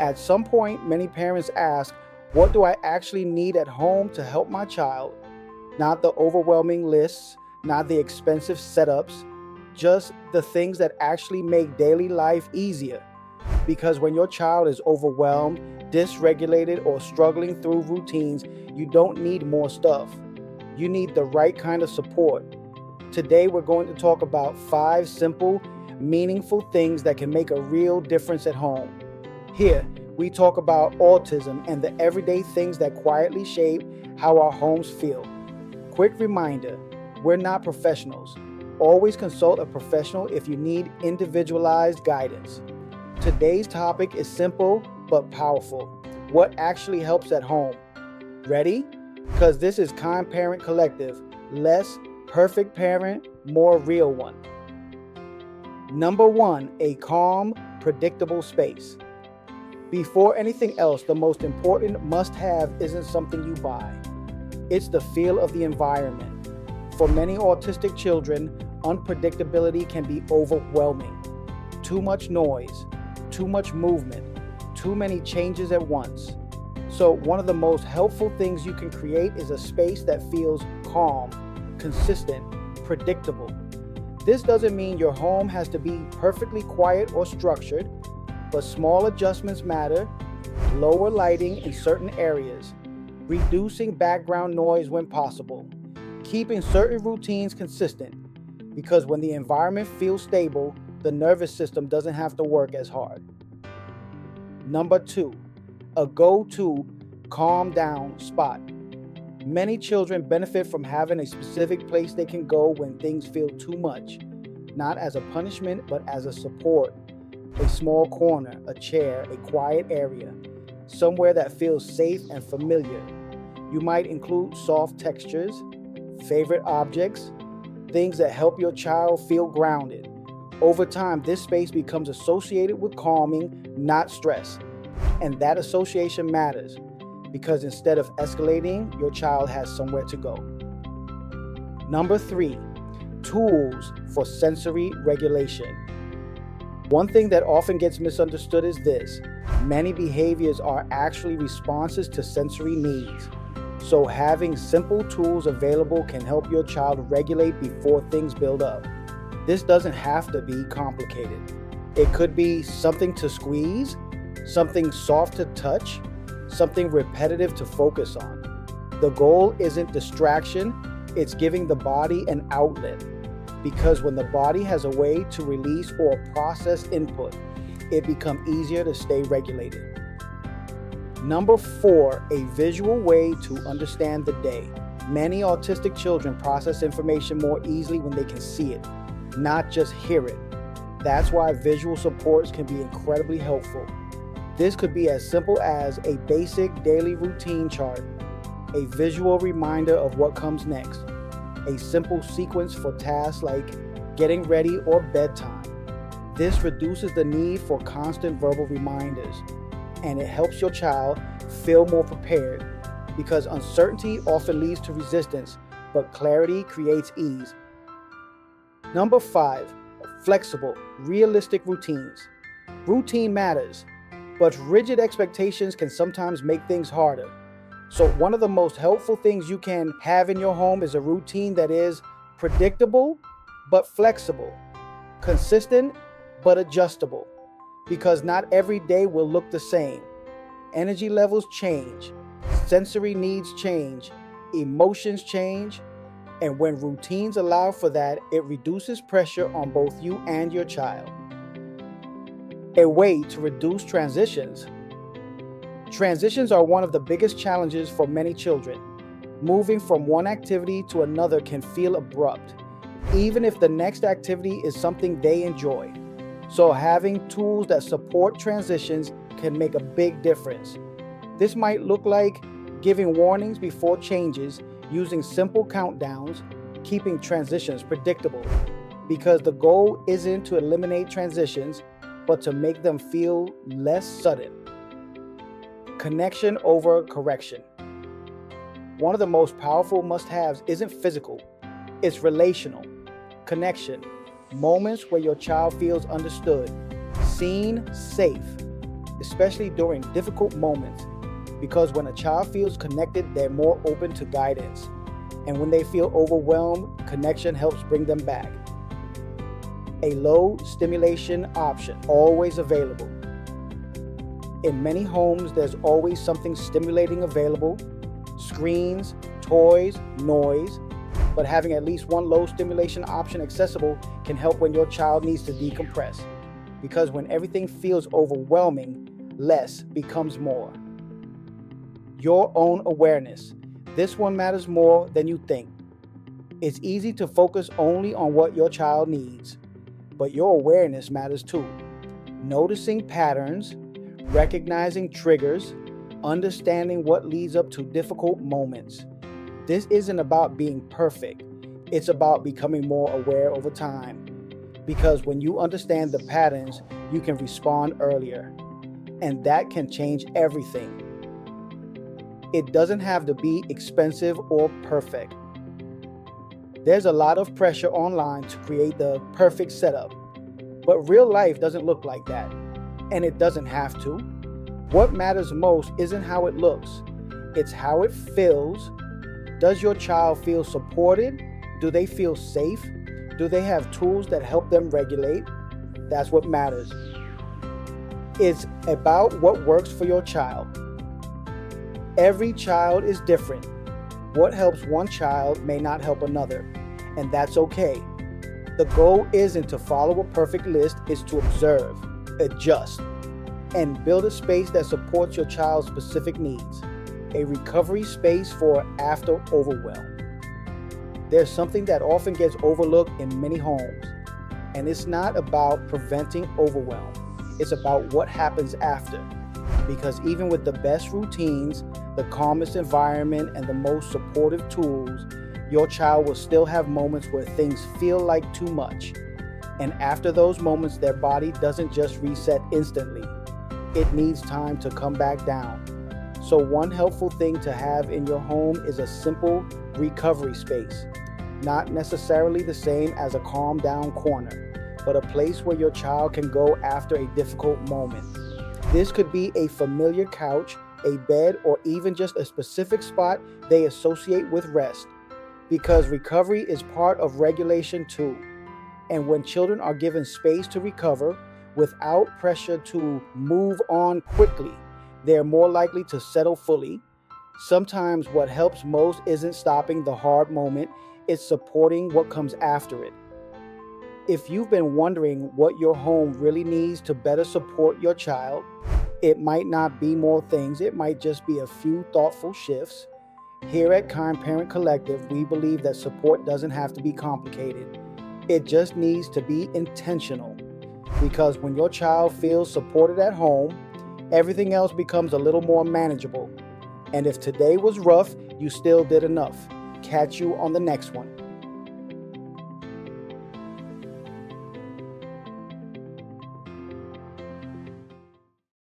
At some point, many parents ask, what do I actually need at home to help my child? Not the overwhelming lists, not the expensive setups, just the things that actually make daily life easier. Because when your child is overwhelmed, dysregulated, or struggling through routines, you don't need more stuff. You need the right kind of support. Today, we're going to talk about 5 simple, meaningful things that can make a real difference at home. Here, we talk about autism and the everyday things that quietly shape how our homes feel. Quick reminder, we're not professionals. Always consult a professional if you need individualized guidance. Today's topic is simple but powerful. What actually helps at home? Ready? Because this is Kind Parent Collective. Less perfect parent, more real one. Number 1, a calm, predictable space. Before anything else, the most important must-have isn't something you buy. It's the feel of the environment. For many autistic children, unpredictability can be overwhelming. Too much noise, too much movement, too many changes at once. So one of the most helpful things you can create is a space that feels calm, consistent, predictable. This doesn't mean your home has to be perfectly quiet or structured, but small adjustments matter. Lower lighting in certain areas, reducing background noise when possible, keeping certain routines consistent, because when the environment feels stable, the nervous system doesn't have to work as hard. Number 2, a go-to calm down spot. Many children benefit from having a specific place they can go when things feel too much, not as a punishment, but as a support. A small corner, a chair, a quiet area, somewhere that feels safe and familiar. You might include soft textures, favorite objects, things that help your child feel grounded. Over time, this space becomes associated with calming, not stress. And that association matters, because instead of escalating, your child has somewhere to go. Number 3, tools for sensory regulation. One thing that often gets misunderstood is this: many behaviors are actually responses to sensory needs. So having simple tools available can help your child regulate before things build up. This doesn't have to be complicated. It could be something to squeeze, something soft to touch, something repetitive to focus on. The goal isn't distraction, it's giving the body an outlet. Because when the body has a way to release or process input, it becomes easier to stay regulated. Number 4, a visual way to understand the day. Many autistic children process information more easily when they can see it, not just hear it. That's why visual supports can be incredibly helpful. This could be as simple as a basic daily routine chart, a visual reminder of what comes next, a simple sequence for tasks like getting ready or bedtime. This reduces the need for constant verbal reminders, and it helps your child feel more prepared, because uncertainty often leads to resistance, but clarity creates ease. Number 5, flexible, realistic routines. Routine matters, but rigid expectations can sometimes make things harder. So one of the most helpful things you can have in your home is a routine that is predictable but flexible, consistent but adjustable, because not every day will look the same. Energy levels change, sensory needs change, emotions change, and when routines allow for that, it reduces pressure on both you and your child. A way to reduce transitions. Transitions are one of the biggest challenges for many children. Moving from one activity to another can feel abrupt, even if the next activity is something they enjoy. So having tools that support transitions can make a big difference. This might look like giving warnings before changes, using simple countdowns, keeping transitions predictable, because the goal isn't to eliminate transitions, but to make them feel less sudden. Connection over correction. One of the most powerful must-haves isn't physical, it's relational. Connection, moments where your child feels understood, seen, safe, especially during difficult moments, because when a child feels connected, they're more open to guidance. And when they feel overwhelmed, connection helps bring them back. A low stimulation option, always available. In many homes, there's always something stimulating available: screens, toys, noise. But having at least one low stimulation option accessible can help when your child needs to decompress. Because when everything feels overwhelming, less becomes more. Your own awareness. This one matters more than you think. It's easy to focus only on what your child needs, but your awareness matters too. Noticing patterns, recognizing triggers, understanding what leads up to difficult moments. This isn't about being perfect. It's about becoming more aware over time. Because when you understand the patterns, you can respond earlier. And that can change everything. It doesn't have to be expensive or perfect. There's a lot of pressure online to create the perfect setup. But real life doesn't look like that. And it doesn't have to. What matters most isn't how it looks. It's how it feels. Does your child feel supported? Do they feel safe? Do they have tools that help them regulate? That's what matters. It's about what works for your child. Every child is different. What helps one child may not help another, and that's okay. The goal isn't to follow a perfect list, it's to observe, adjust, and build a space that supports your child's specific needs. A recovery space for after overwhelm. There's something that often gets overlooked in many homes, and it's not about preventing overwhelm. It's about what happens after. Because even with the best routines, the calmest environment, and the most supportive tools, your child will still have moments where things feel like too much. And after those moments, their body doesn't just reset instantly. It needs time to come back down. So one helpful thing to have in your home is a simple recovery space. Not necessarily the same as a calm down corner, but a place where your child can go after a difficult moment. This could be a familiar couch, a bed, or even just a specific spot they associate with rest. Because recovery is part of regulation too. And when children are given space to recover without pressure to move on quickly, they're more likely to settle fully. Sometimes what helps most isn't stopping the hard moment, it's supporting what comes after it. If you've been wondering what your home really needs to better support your child, it might not be more things, it might just be a few thoughtful shifts. Here at Kind Parent Collective, we believe that support doesn't have to be complicated. It just needs to be intentional. Because when your child feels supported at home, everything else becomes a little more manageable. And if today was rough, you still did enough. Catch you on the next one.